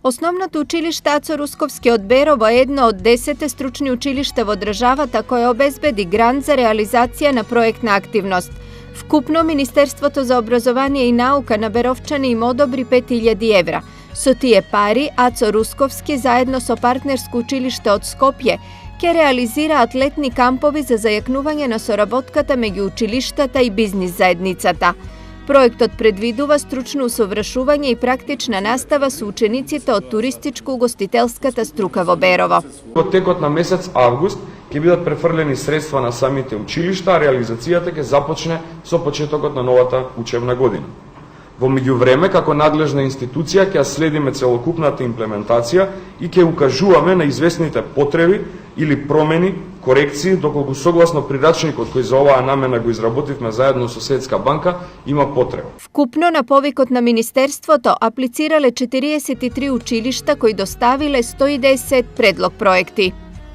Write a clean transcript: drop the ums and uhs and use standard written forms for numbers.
Основното училиште Aco Ruskovski od Berovo je jedno od 10 stručni učilište во државата koje обезбеди грант за реализација на проектна активност. Вкупно Министерството за образование и наука на Беровчани им одобри 5000 евра. Со тие пари Aco Ruskovski заедно со партнерско училиште од Скопје ќе реализираат летни кампови за зајакнување на соработката меѓу училиштата и бизнис заедницата. Проектот предвидува стручно усовршување и практична настава со учениците од туристичко-угостителската струка во Берово. Во текот на месец август ќе бидат префрлени средства на самите училишта, а реализацијата ќе започне со почетокот на новата учебна година. Во меѓувреме, како надлежна институција, ќе следиме целокупната имплементација и ќе укажуваме на известните потреби или промени, корекции, доколку согласно прирачникот кој за оваа намена го изработивме заедно со Светска банка, има потреба. Вкупно на повикот на Министерството аплицирале 43 училишта кои доставиле 110 предлог проекти.